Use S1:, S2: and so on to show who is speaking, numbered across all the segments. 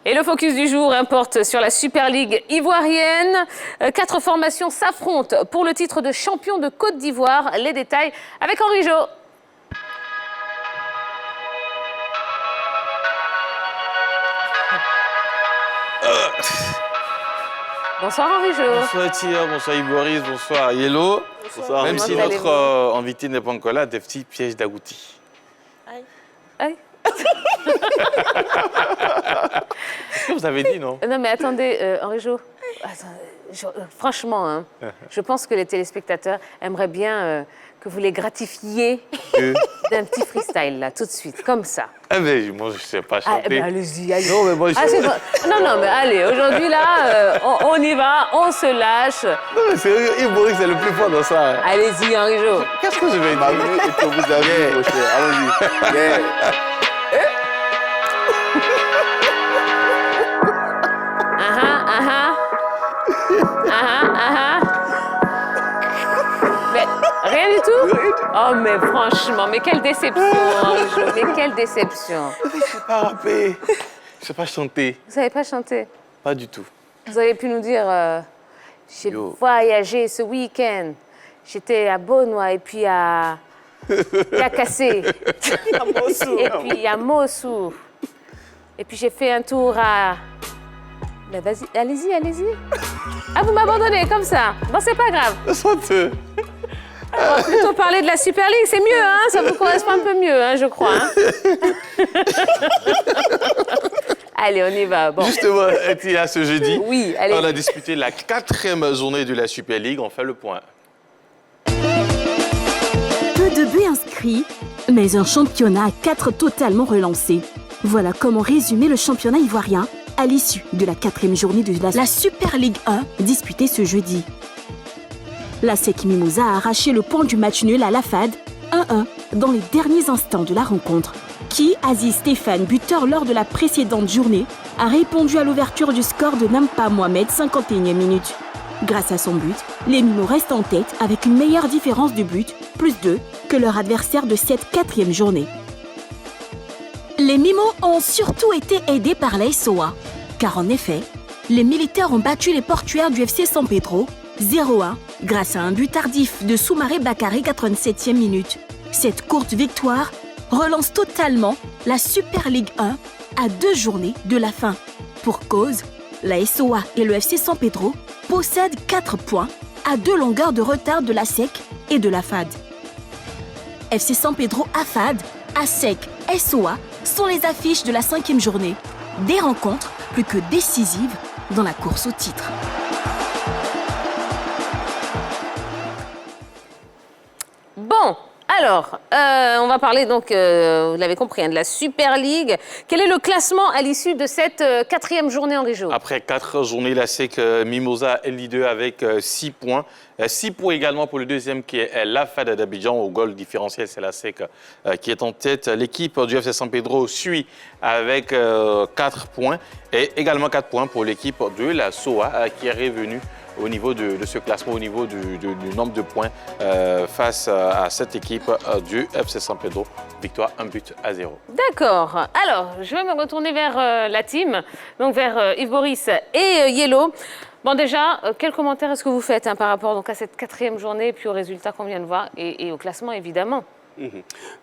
S1: Et le focus du jour porte sur la Super League ivoirienne. 4 formations s'affrontent pour le titre de champion de Côte d'Ivoire. Les détails avec Henri Jo. Bonsoir Henri Jo.
S2: Bonsoir Tia, bonsoir Ivoris, bonsoir Yellow. Bonsoir. Même si notre invité n'est pas encore là, des petits pièges d'agoutis.
S1: Aïe. Aïe.
S2: C'est ce que vous avez dit, non?
S1: Non mais attendez, Henri Jo. Franchement, hein, je pense que les téléspectateurs aimeraient bien que vous les gratifiez d'un petit freestyle, là, tout de suite, comme ça.
S2: Eh bien, moi, je ne sais pas chanter.
S1: Ah, ben, allez-y, allez.
S2: Non, mais moi, je...
S1: non, mais allez, aujourd'hui, là, on y va, on se lâche.
S2: Non, mais sérieux, Ivoris, c'est le plus fort dans ça.
S1: Allez-y, Henri Jo.
S2: Qu'est-ce que je vais dire?
S3: Et que vous avez, mon cher, allons-y. Yeah.
S1: Mais rien du tout? Oh, mais franchement, mais quelle déception, Henri Jo, mais quelle déception.
S2: Je ne sais pas rapper, je ne sais pas chanter.
S1: Vous savez pas chanter?
S2: Pas du tout.
S1: Vous auriez pu nous dire, j'ai voyagé ce week-end, j'étais à Beaunois et puis à Cassé, et puis à Mossou, et puis j'ai fait un tour à... Ben vas-y, allez-y, allez-y. Ah, vous m'abandonnez comme ça. Bon, c'est pas grave.
S2: Chante.
S1: On va plutôt parler de la Super League, c'est mieux, hein? Ça vous correspond un peu mieux, hein, je crois. Hein? Allez, on y va. Bon.
S2: Justement, Tia, ce jeudi,
S1: oui, allez.
S2: On a disputé la 4e journée de la Super League. On fait le point.
S4: Peu de buts inscrits, mais un championnat à 4 totalement relancé. Voilà comment résumer le championnat ivoirien à l'issue de la 4e journée de la Super League 1 disputée ce jeudi. La SEC Mimosa a arraché le point du match nul à la FAD, 1-1, dans les derniers instants de la rencontre. Qui, Aziz Stéphane, buteur lors de la précédente journée, a répondu à l'ouverture du score de Nampa Mohamed, 51e minute. Grâce à son but, les Mimos restent en tête avec une meilleure différence de but, +2, que leur adversaire de cette 4e journée. Les Mimos ont surtout été aidés par la SOA, car en effet, les militaires ont battu les portuaires du FC San Pedro 0-1 grâce à un but tardif de Soumaré Bakary 87e minute. Cette courte victoire relance totalement la Super League 1 à 2 journées de la fin. Pour cause, la SOA et le FC San Pedro possèdent 4 points à 2 longueurs de retard de la SEC et de la FAD. FC San Pedro AFAD, ASEC, SOA sont les affiches de la 5e journée. Des rencontres plus que décisives dans la course au titre.
S1: Bon, alors, on va parler donc, vous l'avez compris, hein, de la Super League. Quel est le classement à l'issue de cette 4e journée, Henri Jo?
S2: Après 4 journées, la SEC Mimosa est leader avec 6 points. 6 points également pour le deuxième qui est la FAD d'Abidjan. Au goal différentiel, c'est la SEC qui est en tête. L'équipe du FC San Pedro suit avec 4 points. Et également 4 points pour l'équipe de la SOA qui est revenue au niveau de ce classement, au niveau du nombre de points face à cette équipe du FC San Pedro. Victoire 1-0.
S1: D'accord. Alors, je vais me retourner vers la team, donc vers Yves Boris et Yellow. Bon, déjà, quel commentaire est-ce que vous faites par rapport donc, à cette 4e journée, puis aux résultats qu'on vient de voir et au classement, évidemment?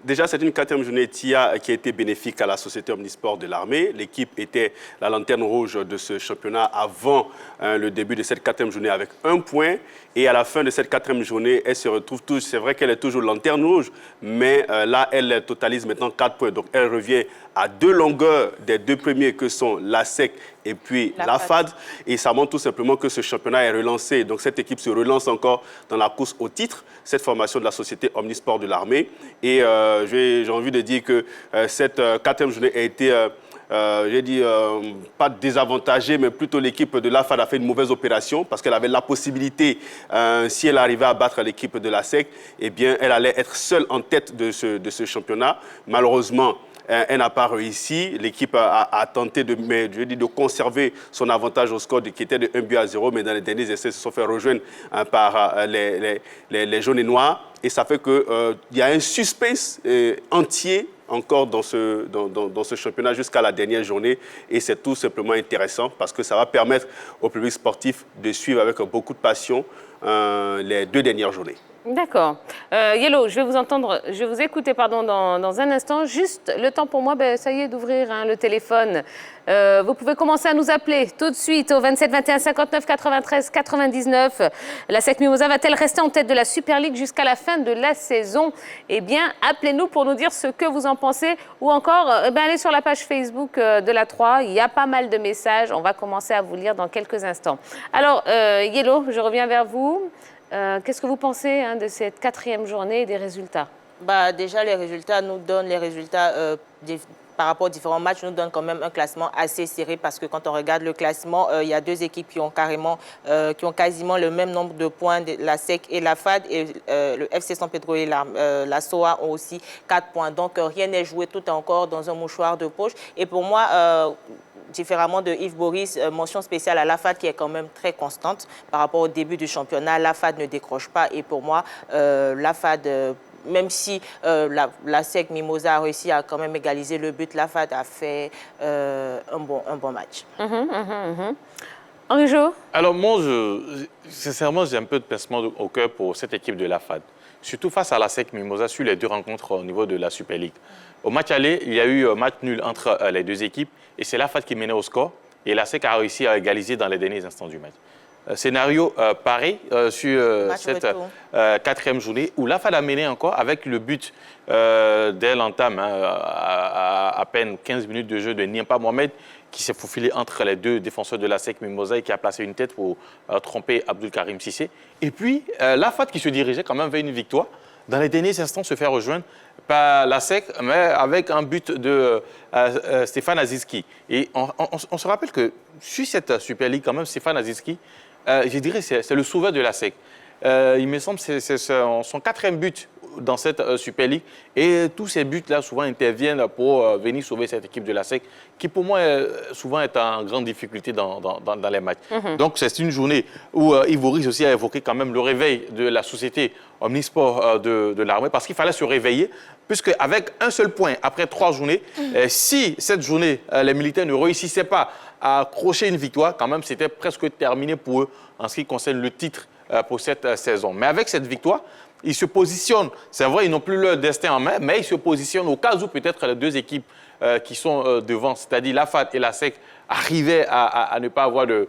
S3: Déjà, c'est une 4e journée TIA qui a été bénéfique à la société Omnisport de l'armée. L'équipe était la lanterne rouge de ce championnat avant le début de cette 4e journée avec 1 point. Et à la fin de cette 4e journée, elle se retrouve toujours, c'est vrai qu'elle est toujours lanterne rouge, mais là, elle totalise maintenant 4 points. Donc, elle revient à 2 longueurs des 2 premiers que sont la SEC et puis la FAD. Et ça montre tout simplement que ce championnat est relancé. Donc, cette équipe se relance encore dans la course au titre, cette formation de la société Omnisport de l'armée. Et j'ai envie de dire que cette 4e journée a été... j'ai dit, pas désavantagée, mais plutôt l'équipe de la FAD a fait une mauvaise opération parce qu'elle avait la possibilité, si elle arrivait à battre l'équipe de la SEC, eh bien, elle allait être seule en tête de ce championnat. Malheureusement, elle n'a pas réussi. L'équipe a tenté de conserver son avantage au score qui était de 1-0, mais dans les derniers essais, se sont fait rejoindre par les jaunes et noirs. Et ça fait qu'il y a un suspense entier encore dans ce championnat jusqu'à la dernière journée. Et c'est tout simplement intéressant parce que ça va permettre au public sportif de suivre avec beaucoup de passion les 2 dernières journées.
S1: D'accord. Yellow, je vais vous écouter dans un instant. Juste le temps pour moi, ça y est, d'ouvrir le téléphone. Vous pouvez commencer à nous appeler tout de suite au 27 21 59 93 99. La SEC Mimosa va-t-elle rester en tête de la Super League jusqu'à la fin de la saison? Eh bien, appelez-nous pour nous dire ce que vous en pensez ou encore allez sur la page Facebook de la 3. Il y a pas mal de messages. On va commencer à vous lire dans quelques instants. Alors, Yellow, je reviens vers vous. Qu'est-ce que vous pensez de cette 4e journée et des résultats?
S5: Déjà, les résultats nous donnent par rapport aux différents matchs, nous donnent quand même un classement assez serré parce que quand on regarde le classement, il y a 2 équipes qui ont quasiment le même nombre de points, la SEC et la FAD, et le FC San Pedro et la SOA ont aussi 4 points. Donc, rien n'est joué, tout est encore dans un mouchoir de poche. Et pour moi, différemment de Yves Boris, mention spéciale à la FAD qui est quand même très constante par rapport au début du championnat. La FAD ne décroche pas et pour moi, la FAD, même si la SEC Mimosa a réussi à quand même égaliser le but, la FAD a fait un bon match.
S1: Henri-Jo?
S2: Alors moi, sincèrement, j'ai un peu de pincement au cœur pour cette équipe de la FAD. Surtout face à la SEC Mimosa sur les 2 rencontres au niveau de la Super League. Au match aller, il y a eu un match nul entre les 2 équipes et c'est la FAD qui menait au score et la SEC a réussi à égaliser dans les derniers instants du match. Scénario pareil sur cette 4e journée où la FAD a mené encore avec le but dès l'entame, à peine 15 minutes de jeu de Niampa Mohamed qui s'est faufilé entre les 2 défenseurs de la SEC Mimosa et qui a placé une tête pour tromper Abdul Karim Sissé. Et puis la FAD qui se dirigeait quand même vers une victoire, dans les derniers instants se fait rejoindre par la SEC, mais avec un but de Stéphane Aziski. Et on se rappelle que sur cette Super League, quand même, Stéphane Aziski, je dirais c'est le sauveur de la SEC. Il me semble que c'est son 4e but dans cette Super League. Et tous ces buts-là, souvent, interviennent pour venir sauver cette équipe de la SEC, qui, pour moi, souvent est en grande difficulté dans les matchs. Donc, c'est une journée où Yves Boris aussi a évoqué quand même le réveil de la société Omnisport de l'armée, parce qu'il fallait se réveiller, puisque avec un seul point, après 3 journées, si cette journée, les militaires ne réussissaient pas à accrocher une victoire, quand même, c'était presque terminé pour eux en ce qui concerne le titre pour cette saison. Mais avec cette victoire, ils se positionnent, c'est vrai, ils n'ont plus leur destin en main, mais ils se positionnent au cas où peut-être les 2 équipes qui sont devant, c'est-à-dire la FAD et la SEC, arrivaient à ne pas avoir de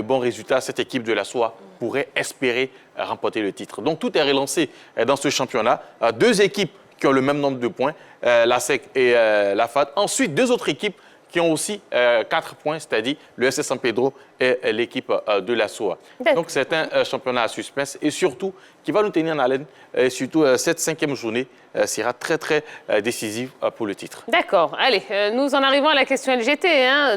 S2: bons résultats. Cette équipe de la SOA pourrait espérer remporter le titre. Donc tout est relancé dans ce championnat. 2 équipes qui ont le même nombre de points, la SEC et la FAD. Ensuite, 2 autres équipes qui ont aussi 4 points, c'est-à-dire le FC San Pedro et l'équipe de la SOA. Donc c'est un championnat à suspense et surtout qui va nous tenir en haleine. Et surtout cette 5e journée sera très très décisive pour le titre.
S1: D'accord. Allez, nous en arrivons à la question LGT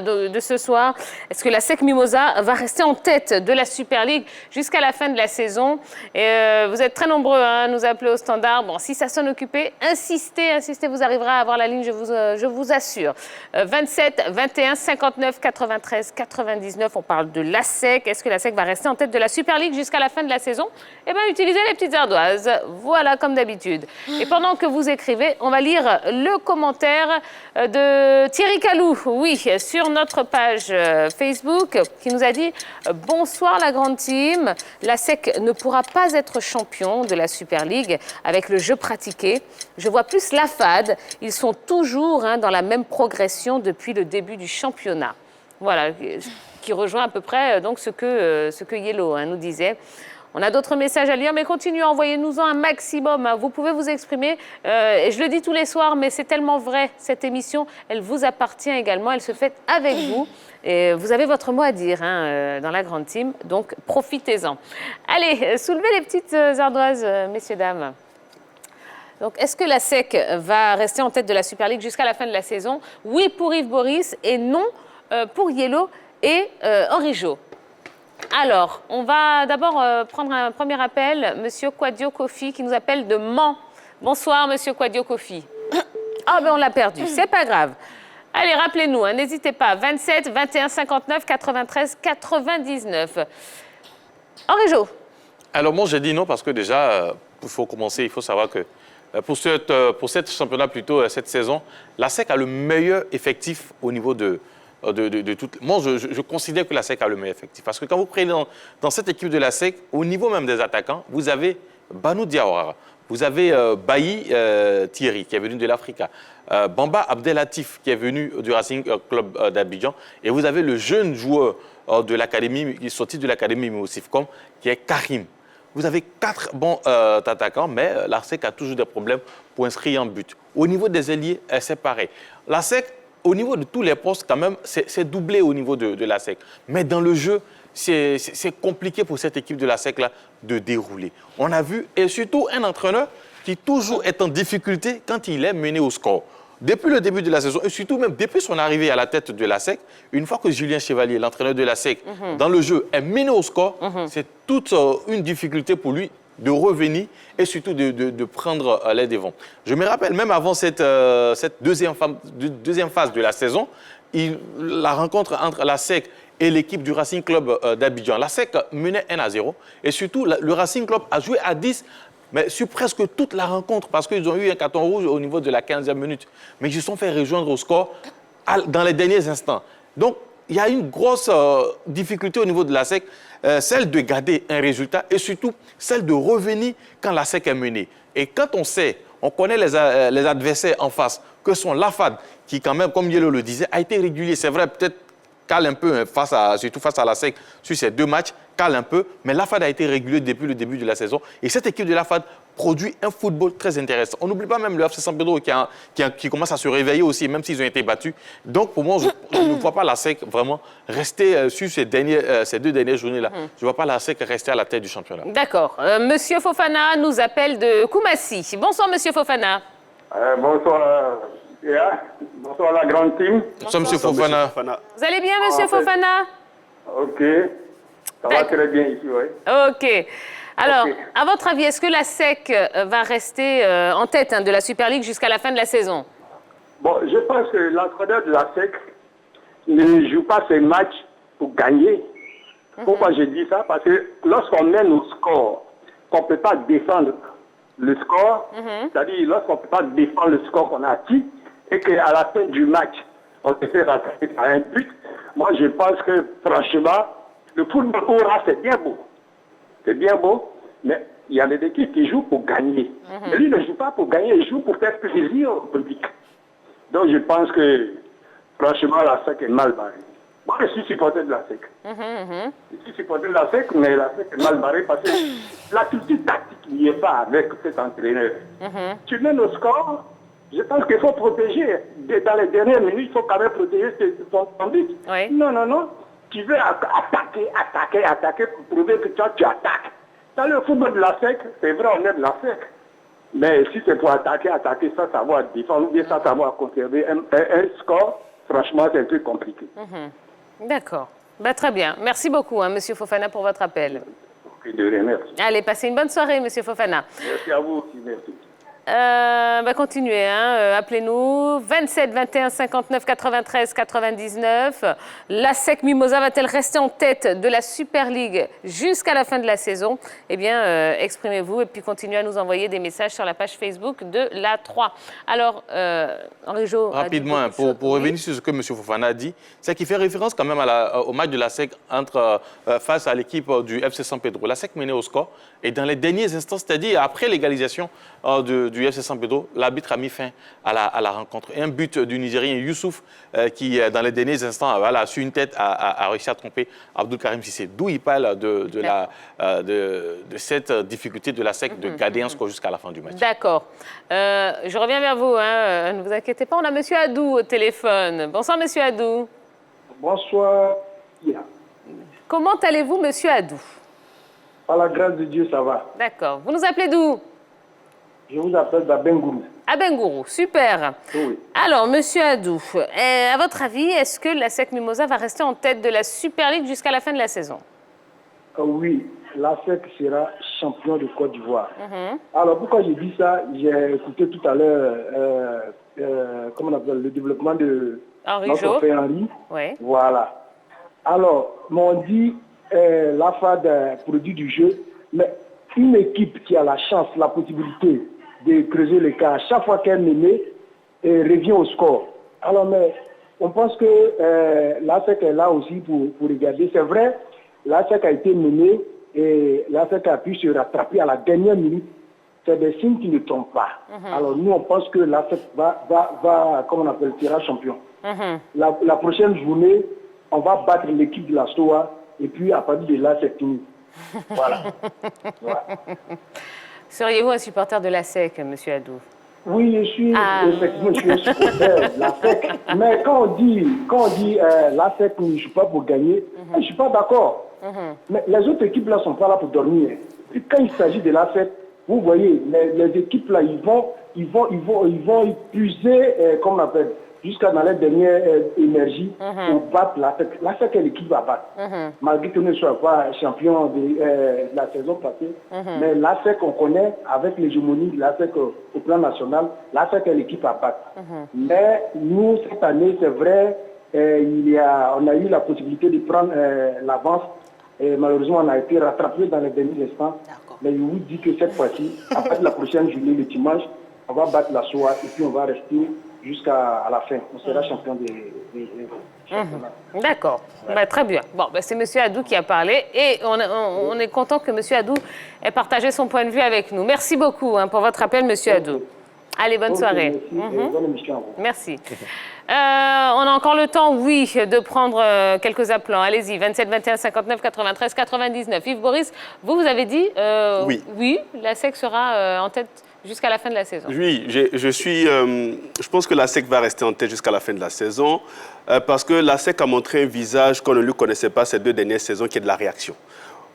S1: de ce soir. Est-ce que la SEC Mimosa va rester en tête de la Super League jusqu'à la fin de la saison? Et vous êtes très nombreux à nous appeler au standard. Bon, si ça sonne occupé, insistez, vous arriverez à avoir la ligne, je vous assure. 27 21 59 93 99, on parle de la SEC. Est-ce que la SEC va rester en tête de la Super League jusqu'à la fin de la saison? Eh bien, utilisez les petites ardoises. Voilà, comme d'habitude. Et pendant que vous écrivez, on va lire le commentaire de Thierry Calou, oui, sur notre page Facebook, qui nous a dit « Bonsoir la grande team, la SEC ne pourra pas être champion de la Super League avec le jeu pratiqué. Je vois plus la FAD, ils sont toujours dans la même progression depuis le début du championnat. » Voilà, qui rejoint à peu près donc, ce que Yellow nous disait. On a d'autres messages à lire, mais continuez, envoyez-nous-en un maximum. Vous pouvez vous exprimer. Et je le dis tous les soirs, mais c'est tellement vrai. Cette émission, elle vous appartient également. Elle se fait avec vous. Et vous avez votre mot à dire dans la grande team. Donc, profitez-en. Allez, soulevez les petites ardoises, messieurs, dames. Donc, est-ce que la SEC va rester en tête de la Super League jusqu'à la fin de la saison? Oui pour Yves Boris et non pour Yellow et Henri-Jo. Alors, on va d'abord prendre un premier appel. Monsieur Kwadio Kofi qui nous appelle de Mans. Bonsoir, monsieur Kwadio Kofi. Ah, ben on l'a perdu, c'est pas grave. Allez, rappelez-nous, n'hésitez pas. 27 21 59 93 99. Henri-Jo.
S2: Alors moi, j'ai dit non parce que déjà, il faut commencer, il faut savoir que pour cette championnat plutôt, cette saison, la SEC a le meilleur effectif au niveau de toutes. Moi, je considère que la SEC a le meilleur effectif. Parce que quand vous prenez dans cette équipe de la SEC, au niveau même des attaquants, vous avez Banu Diawara, vous avez Bailly Thierry, qui est venu de l'Africa, Bamba Abdelatif, qui est venu du Racing Club d'Abidjan, et vous avez le jeune joueur de l'académie, qui est sorti de l'académie Moussifcom, qui est Karim. Vous avez 4 bons attaquants, mais la SEC a toujours des problèmes pour inscrire un but. Au niveau des ailiers, c'est pareil. La SEC, au niveau de tous les postes, quand même, c'est doublé au niveau de la SEC. Mais dans le jeu, c'est compliqué pour cette équipe de la SEC là, de dérouler. On a vu, et surtout un entraîneur qui toujours est en difficulté quand il est mené au score. Depuis le début de la saison, et surtout même depuis son arrivée à la tête de la SEC, une fois que Julien Chevalier, l'entraîneur de la SEC, dans le jeu, est mené au score, c'est toute une difficulté pour lui de revenir et surtout de prendre les devants. Je me rappelle, même avant cette deuxième phase de la saison, la rencontre entre la SEC et l'équipe du Racing Club d'Abidjan. La SEC menait 1-0 et surtout le Racing Club a joué à 10, mais sur presque toute la rencontre, parce qu'ils ont eu un carton rouge au niveau de la 15e minute. Mais ils se sont fait rejoindre au score dans les derniers instants. Donc, il y a une grosse difficulté au niveau de la SEC, celle de garder un résultat et surtout celle de revenir quand la SEC est menée. Et quand on connaît les adversaires en face, que sont l'AFAD, qui quand même, comme Yelo le disait, a été régulier. C'est vrai, peut-être cale un peu, surtout face à la SEC, sur ces 2 matchs, cale un peu, mais l'AFAD a été régulier depuis le début de la saison. Et cette équipe de l'AFAD produit un football très intéressant. On n'oublie pas même le FC San Pedro qui commence à se réveiller aussi, même s'ils ont été battus. Donc, pour moi, je ne vois pas la SEC vraiment rester sur ces 2 dernières journées-là. Je ne vois pas la SEC rester à la tête du championnat.
S1: D'accord. Monsieur Fofana nous appelle de Koumassi. Bonsoir, Monsieur Fofana.
S6: Bonsoir. Bonsoir la grande team.
S2: Bonsoir, Monsieur Fofana.
S1: Vous allez bien, Monsieur Fofana?
S6: Ok. Ça va très bien ici, oui.
S1: Ok. Alors, à votre avis, est-ce que la SEC va rester en tête de la Super League jusqu'à la fin de la saison?
S6: Bon, je pense que l'entraîneur de la SEC ne joue pas ses matchs pour gagner. Pourquoi je dis ça? Parce que lorsqu'on mène au score, qu'on ne peut pas défendre le score, c'est-à-dire lorsqu'on ne peut pas défendre le score qu'on a acquis, et qu'à la fin du match, on se fait rattraper par un but, moi je pense que franchement, le football aura, c'est bien beau. C'est bien beau, mais il y a des équipes qui jouent pour gagner. Mais lui ne joue pas pour gagner, il joue pour faire plaisir au public. Donc je pense que franchement la SEC est mal barrée. Moi je suis supporter de la SEC. Je suis supporter de la SEC, mais la SEC est mal barrée parce que la culture tactique n'y est pas avec cet entraîneur. Tu mènes au score. Je pense qu'il faut protéger. Dans les dernières minutes, il faut quand même protéger ton but.
S1: Oui.
S6: Non. Tu veux attaquer pour prouver que toi, tu attaques. Dans le football de la SEC, c'est vrai, on aime la SEC. Mais si c'est pour attaquer, sans savoir défendre, ou bien sans savoir conserver un score, franchement, c'est un peu compliqué.
S1: D'accord. Très bien. Merci beaucoup, Monsieur Fofana, pour votre appel.
S6: Ok, de rien, merci.
S1: Allez, passez une bonne soirée, Monsieur Fofana.
S6: Merci à vous aussi, merci.
S1: Continuez, appelez-nous 27 21 59 93 99. La SEC Mimosa va-t-elle rester en tête de la Super League jusqu'à la fin de la saison? Eh bien, exprimez-vous et puis continuez à nous envoyer des messages sur la page Facebook de la 3. Alors, Henri Jo...
S2: Rapidement, pour revenir sur ce que M. Fofana a dit, c'est qu'il fait référence quand même au match de la SEC face à l'équipe du FC San Pedro. La SEC menait au score et dans les derniers instants, c'est-à-dire après l'égalisation du FC San Pedro, l'arbitre a mis fin à la rencontre. Et un but du Nigérien Youssouf qui, dans les derniers instants, sur une tête, a réussi à tromper Abdul Karim Sissé. D'où il parle de cette difficulté de la SEC de garder un score jusqu'à la fin du match. D'accord.
S1: Je reviens vers vous. Ne vous inquiétez pas, on a M. Adou au téléphone. Bonsoir, M. Adou.
S7: Bonsoir.
S1: Comment allez-vous, M. Adou?
S7: Par la grâce de Dieu, ça va.
S1: D'accord. Vous nous appelez d'où?
S7: Je vous appelle d'Abengourou.
S1: Abengourou, super.
S7: Oui.
S1: Alors, Monsieur Adou, à votre avis, est-ce que la SEC Mimosa va rester en tête de la Super League jusqu'à la fin de la saison?
S7: Oui, la SEC sera champion de Côte d'Ivoire. Alors, pourquoi j'ai dit ça? J'ai écouté tout à l'heure, comment on appelle, le développement de notre frère Henri.
S1: Oui.
S7: Voilà. Alors, on dit la FAD produit du jeu, mais une équipe qui a la chance, la possibilité de creuser l'écart. À chaque fois qu'elle menait, revient au score. Alors, mais on pense que l'ASEC est là aussi pour regarder. C'est vrai, l'ASEC a été menée et l'ASEC a pu se rattraper à la dernière minute. C'est des signes qui ne trompent pas. Alors, nous, on pense que l'ASEC va, comme on appelle, sera champion. La prochaine journée, on va battre l'équipe de la SOA et puis à partir de là, c'est fini. Voilà.
S1: Seriez-vous un supporter de l'ASEC, M. Adou?
S7: Oui, effectivement, je suis un supporter de l'ASEC. Mais quand on dit l'ASEC ne joue pas pour gagner, je ne suis pas d'accord. Mais les autres équipes là ne sont pas là pour dormir. Et quand il s'agit de l'ASEC, vous voyez, les équipes là, ils vont puiser, comme on appelle, jusqu'à dans les dernières énergies pour battre l'ASEC. L'ASEC est l'équipe à battre. Malgré que nous ne soyons pas champions de la saison passée, mais l'ASEC, on connaît, avec l'hégémonie de l'ASEC au plan national, l'ASEC est l'équipe à battre. Mais nous, cette année, c'est vrai, on a eu la possibilité de prendre l'avance. Et malheureusement, on a été rattrapé dans les derniers instants. Mais je vous dis que cette fois-ci, à partir de la prochaine journée, le dimanche, on va battre la SOA et puis on va rester jusqu'à la fin. On sera champion des championnats.
S1: D'accord. Bah, très bien. Bon, bah, c'est M. Adou qui a parlé et on est content que M. Adou ait partagé son point de vue avec nous. Merci beaucoup pour votre appel, M. Adou. Allez, bonne soirée.
S7: Bonne émission à vous.
S1: Merci. On a encore le temps, oui, de prendre quelques appelants. Allez-y, 27 21 59 93 99. Yves Boris, vous avez dit oui, l'ASEC sera en tête jusqu'à la fin de la saison.
S3: Oui, je pense que l'ASEC va rester en tête jusqu'à la fin de la saison parce que l'ASEC a montré un visage qu'on ne lui connaissait pas ces 2 dernières saisons, qui est de la réaction.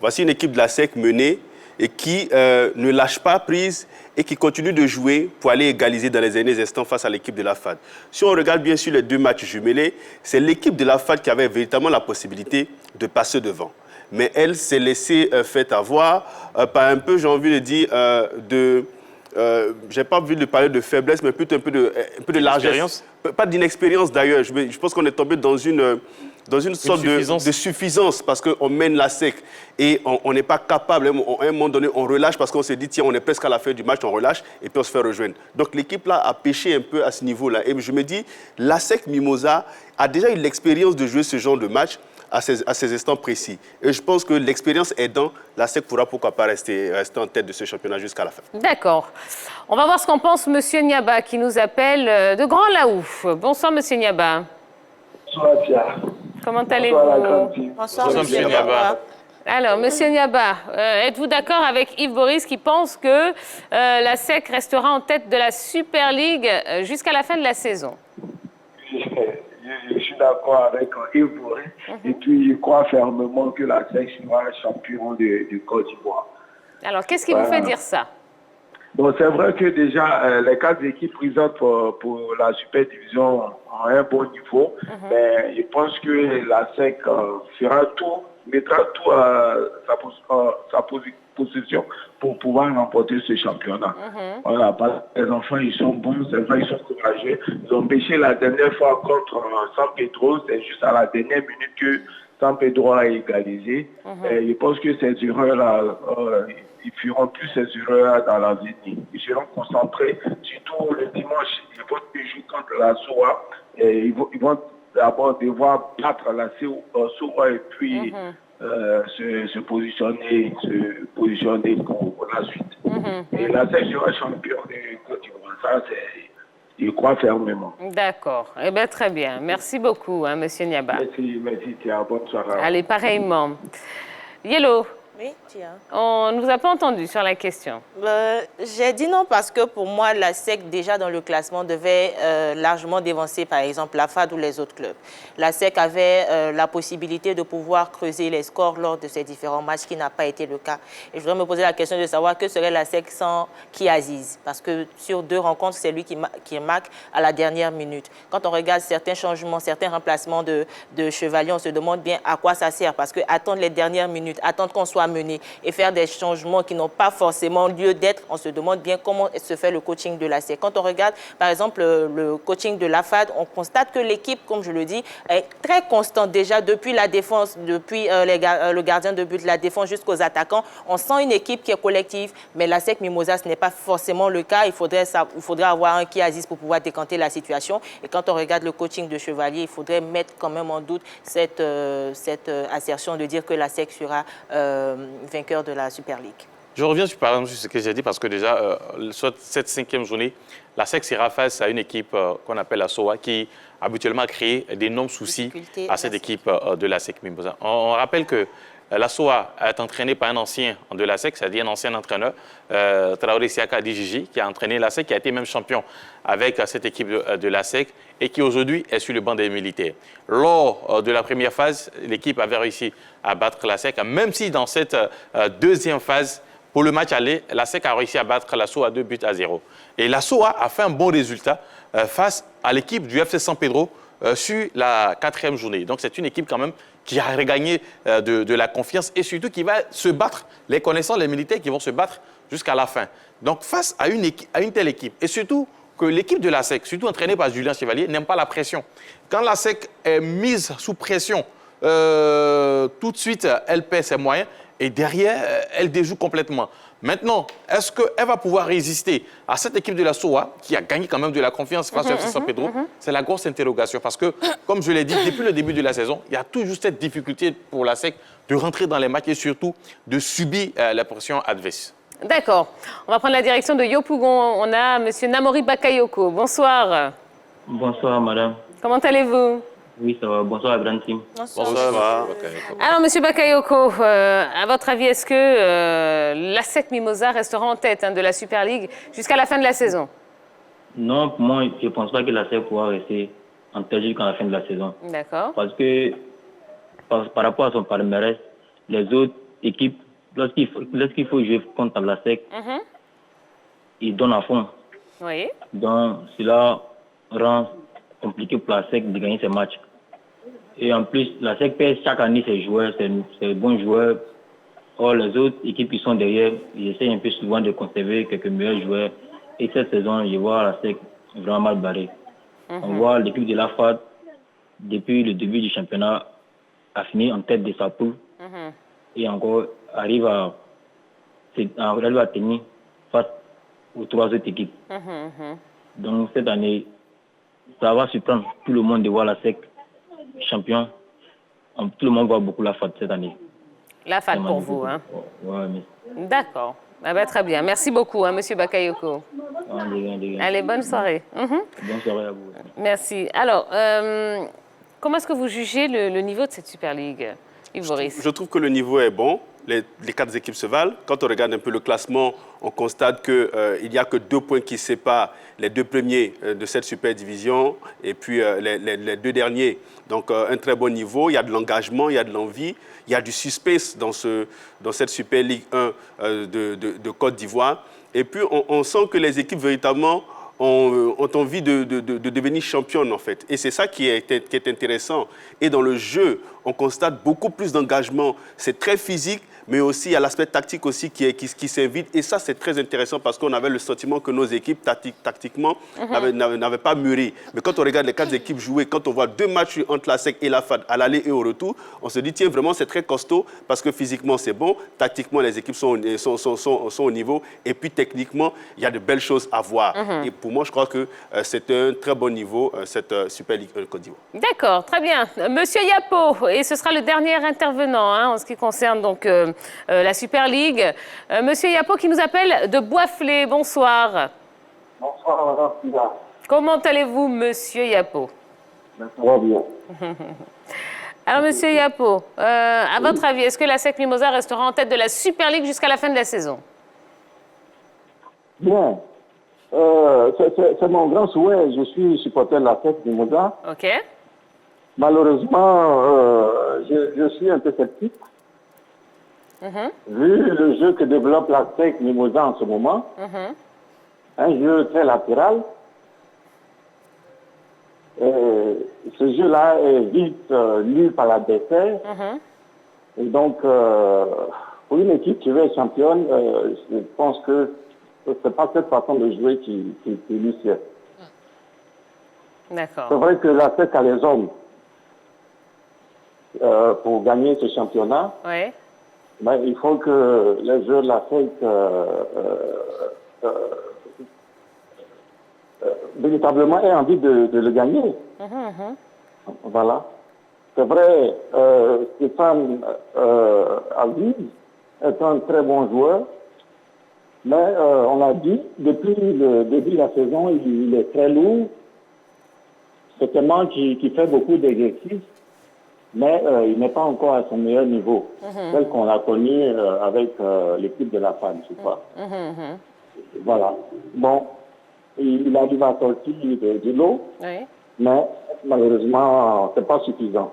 S3: Voici une équipe de l'ASEC menée et qui ne lâche pas prise et qui continue de jouer pour aller égaliser dans les derniers instants face à l'équipe de la FAD. Si on regarde bien sûr les 2 matchs jumelés, c'est l'équipe de la FAD qui avait véritablement la possibilité de passer devant. Mais elle s'est laissée faire avoir par un peu, j'ai envie de dire, j'ai pas envie de parler de faiblesse, mais plutôt un peu de largesse. Pas d'inexpérience d'ailleurs. Je pense qu'on est tombé dans une sorte de suffisance parce qu'on mène l'ASEC et on n'est pas capable, à un moment donné, on relâche parce qu'on se dit, tiens, on est presque à la fin du match, on relâche et puis on se fait rejoindre. Donc l'équipe là a pêché un peu à ce niveau-là. Et je me dis, l'ASEC Mimosa a déjà eu l'expérience de jouer ce genre de match à ces instants précis. Et je pense que l'expérience aidant, l'ASEC pourra pourquoi pas rester en tête de ce championnat jusqu'à la fin.
S1: D'accord. On va voir ce qu'en pense M. Niaba qui nous appelle de Grand Laouf. Bonsoir M. Niaba.
S7: Bonsoir Pierre.
S1: Comment allez-vous?
S5: Bonsoir M. Niaba.
S1: Alors, M. Niaba, êtes-vous d'accord avec Yves Boris qui pense que l'ASEC restera en tête de la Super League jusqu'à la fin de la saison?
S7: Je suis d'accord avec Yves Boris et puis je crois fermement que l'ASEC sera champion de Côte d'Ivoire.
S1: Alors, qu'est-ce qui vous fait dire ça?
S7: Bon, c'est vrai que déjà, les 4 équipes présentes pour la Super Division ont un bon niveau, mais je pense que l'ASEC fera tout, mettra tout à sa possession pour pouvoir remporter ce championnat. Voilà, parce que les enfants, ils sont bons, c'est vrai, ils sont courageux. Ils ont pêché la dernière fois contre San Pedro, c'est juste à la dernière minute que San Pedro a égalisé. Et je pense que ces erreurs-là, ils feront plus ces erreurs dans l'avenir. Ils seront concentrés, surtout le dimanche, ils vont jouer contre la SOA. Et ils vont d'abord devoir battre la SOA et puis se positionner pour la suite. Et la sera champion de Côte d'Ivoire. Ça, je crois fermement.
S1: D'accord. Eh bien, très bien. Merci beaucoup, M. Niaba.
S7: Merci, Thierry. Bonne soirée.
S1: Allez, pareillement. Yellow.
S5: Oui, tiens.
S1: On ne vous a pas entendu sur la question.
S5: J'ai dit non parce que pour moi, l'ASEC, déjà dans le classement, devait largement dévancer, par exemple, la FAD ou les autres clubs. L'ASEC avait la possibilité de pouvoir creuser les scores lors de ces différents matchs, ce qui n'a pas été le cas. Et je voudrais me poser la question de savoir que serait l'ASEC sans Kiaziz. Parce que sur 2 rencontres, c'est lui qui marque à la dernière minute. Quand on regarde certains changements, certains remplacements de Chevalier, on se demande bien à quoi ça sert. Parce que attendre les dernières minutes, attendre qu'on soit soit menée et faire des changements qui n'ont pas forcément lieu d'être. On se demande bien comment se fait le coaching de la SEC. Quand on regarde, par exemple, le coaching de la FAD, on constate que l'équipe, comme je le dis, est très constante déjà depuis la défense, depuis le gardien de but, la défense jusqu'aux attaquants. On sent une équipe qui est collective, mais la SEC Mimosas, ce n'est pas forcément le cas. Il faudrait avoir un qui Aziz pour pouvoir décanter la situation. Et quand on regarde le coaching de Chevalier, il faudrait mettre quand même en doute cette assertion de dire que la SEC sera vainqueur de la Super League.
S2: Je reviens par exemple sur ce que j'ai dit parce que déjà, sur cette 5e journée, la SEC sera face à une équipe qu'on appelle la SOA qui habituellement a créé d'énormes soucis à cette équipe de la SEC Mimosas. On rappelle que la SOA est entraînée par un ancien de la SEC, c'est-à-dire un ancien entraîneur, Traoré Siaka Dijiji, qui a entraîné la SEC, qui a été même champion avec cette équipe de la SEC et qui aujourd'hui est sur le banc des militaires. Lors de la première phase, l'équipe avait réussi à battre la SEC, même si dans cette deuxième phase, pour le match aller, la SEC a réussi à battre la SOA 2-0. Et la SOA a fait un bon résultat face à l'équipe du FC San Pedro sur la 4e journée. Donc c'est une équipe quand même qui a regagné de la confiance et surtout qui va se battre, les connaissants, les militaires qui vont se battre jusqu'à la fin. Donc face à une telle équipe et surtout que l'équipe de la SEC, surtout entraînée par Julien Chevalier, n'aime pas la pression. Quand la SEC est mise sous pression, tout de suite, elle perd ses moyens et derrière, elle déjoue complètement. Maintenant, est-ce qu'elle va pouvoir résister à cette équipe de la SOA qui a gagné quand même de la confiance face au FC San Pedro? C'est la grosse interrogation parce que, comme je l'ai dit, depuis le début de la saison, il y a toujours cette difficulté pour la SEC de rentrer dans les matchs et surtout de subir la pression adverse.
S1: D'accord. On va prendre la direction de Yopougon. On a M. Namori Bakayoko. Bonsoir.
S8: Bonsoir, madame.
S1: Comment allez-vous?
S8: Oui, ça va. Bonsoir, Grand Team.
S2: Bonsoir.
S1: Alors, M. Bakayoko, à votre avis, est-ce que la SEC Mimosas restera en tête de la Super League jusqu'à la fin de la saison?
S8: Non, pour moi, je ne pense pas que la SEC pourra rester en tête jusqu'à la fin de la saison.
S1: D'accord.
S8: Parce que, par rapport à son palmarès, les autres équipes, lorsqu'il faut jouer contre la SEC, ils donnent à fond.
S1: Oui.
S8: Donc, cela rend compliqué pour la SEC de gagner ses matchs. Et en plus, la SEC perd chaque année ses joueurs, ses bons joueurs. Or, les autres équipes qui sont derrière, ils essayent un peu souvent de conserver quelques meilleurs joueurs. Et cette saison, je vois la SEC vraiment mal barrée. On voit l'équipe de la FAD, depuis le début du championnat, a fini en tête de sa poule. Et encore, arrive à tenir face aux 3 autres équipes. Donc, cette année, ça va surprendre tout le monde de voir la SEC champion. Tout le monde voit beaucoup la FAD cette année.
S1: La FAD pour vous, hein?
S8: Ouais, mais...
S1: D'accord. Ah ben, très bien. Merci beaucoup, M. Bakayoko. Allez, bonne soirée.
S8: Bonne soirée à vous.
S1: Merci. Alors, comment est-ce que vous jugez le niveau de cette Super League, Yves Boris?
S3: Je trouve que le niveau est bon. Les 4 équipes se valent. Quand on regarde un peu le classement, on constate qu'il n'y a que 2 points qui séparent les 2 premiers de cette super division et puis les 2 derniers. Donc un très bon niveau, il y a de l'engagement, il y a de l'envie, il y a du suspense dans cette Super Ligue 1 de Côte d'Ivoire. Et puis on sent que les équipes véritablement ont envie de devenir championnes en fait. Et c'est ça qui est intéressant. Et dans le jeu, on constate beaucoup plus d'engagement. C'est très physique, mais aussi il y a l'aspect tactique aussi qui s'invite. Et ça, c'est très intéressant parce qu'on avait le sentiment que nos équipes, tactiquement, n'avaient pas mûri. Mais quand on regarde les 4 équipes jouer, quand on voit 2 matchs entre la SEC et la FAD à l'aller et au retour, on se dit, tiens, vraiment, c'est très costaud parce que physiquement, c'est bon. Tactiquement, les équipes sont au niveau. Et puis, techniquement, il y a de belles choses à voir. Et pour moi, je crois que c'est un très bon niveau, cette Super Ligue Côte d'Ivoire.
S1: D'accord, très bien. Monsieur Yapo, et ce sera le dernier intervenant en ce qui concerne donc la Super League. Monsieur Yapo qui nous appelle de Boisflé. Bonsoir.
S9: Bonsoir, madame Pida.
S1: Comment allez-vous, monsieur Yapo?
S9: Ça va bien.
S1: Alors, monsieur Yapo, à votre avis, est-ce que la SEC Mimosas restera en tête de la Super League jusqu'à la fin de la saison?
S9: Bien. C'est mon grand souhait. Je suis supporter de la SEC Mimosas.
S1: OK.
S9: Malheureusement, je suis un peu sceptique. Vu le jeu que développe la SEC Mimosas en ce moment, un jeu très latéral, ce jeu-là est vite lu par l'adversaire. Et donc, pour une équipe qui veut être championne, je pense que ce n'est pas cette façon de jouer qui lui sert.
S1: D'accord.
S9: C'est vrai que la SEC a les hommes pour gagner ce championnat.
S1: Oui.
S9: Mais il faut que les joueurs de la SEC véritablement aient envie de le gagner. Voilà. C'est vrai, Stéphane Aziz est un très bon joueur, mais on l'a dit, depuis le début de la saison, il est très lourd. C'est un membre qui fait beaucoup d'exercices, mais il n'est pas encore à son meilleur niveau, tel qu'on l'a connu avec l'équipe de la FAN, je crois. Voilà. Bon, il arrive à sortir du lot, mais malheureusement, ce n'est pas suffisant.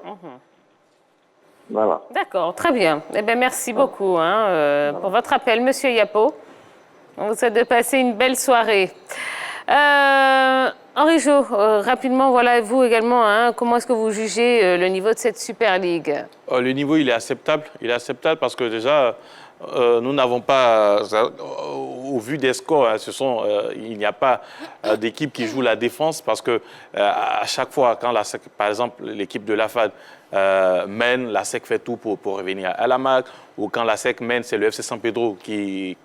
S9: Voilà.
S1: D'accord, très bien. Eh bien, merci beaucoup pour votre appel, Monsieur Yapo. On vous souhaite de passer une belle soirée. Henri Jo, rapidement, voilà, vous également, comment est-ce que vous jugez le niveau de cette Super League?
S2: Le niveau, il est acceptable. Il est acceptable parce que déjà, nous n'avons pas, au vu des scores, il n'y a pas d'équipe qui joue la défense parce que à chaque fois, quand par exemple l'équipe de la FAD mène, la SEC fait tout pour revenir à la marque, ou quand la SEC mène, c'est le FC San Pedro qui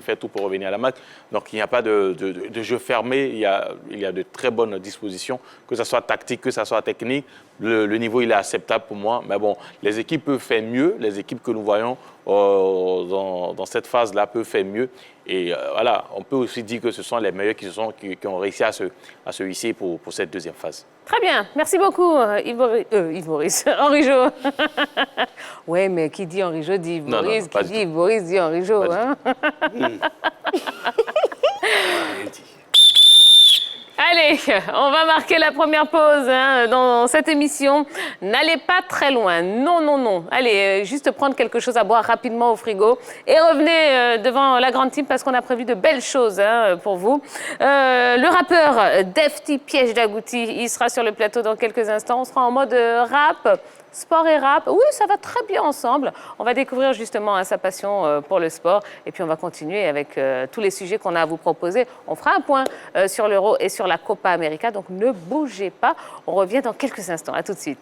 S2: fait tout pour revenir à la marque. Donc il n'y a pas de jeu fermé, il y a de très bonnes dispositions, que ce soit tactique, que ce soit technique. Le niveau, il est acceptable pour moi. Mais bon, les équipes peuvent faire mieux, les équipes que nous voyons dans cette phase-là peuvent faire mieux. Et voilà, on peut aussi dire que ce sont les meilleurs qui ont réussi à se hisser pour cette deuxième phase.
S1: Très bien, merci beaucoup Yves Maurice, Henri Jo. Oui, mais qui dit Henri Jo dit Yves Maurice, qui dit Yves Maurice dit Henri Jo. Allez, on va marquer la première pause dans cette émission. N'allez pas très loin. Non, non, non. Allez, juste prendre quelque chose à boire rapidement au frigo et revenez devant la grande team parce qu'on a prévu de belles choses pour vous. Le rappeur Defty Piège d'Agouti, il sera sur le plateau dans quelques instants. On sera en mode rap. Sport et rap, oui, ça va très bien ensemble. On va découvrir justement sa passion pour le sport. Et puis, on va continuer avec tous les sujets qu'on a à vous proposer. On fera un point sur l'Euro et sur la Copa América. Donc, ne bougez pas. On revient dans quelques instants. À tout de suite.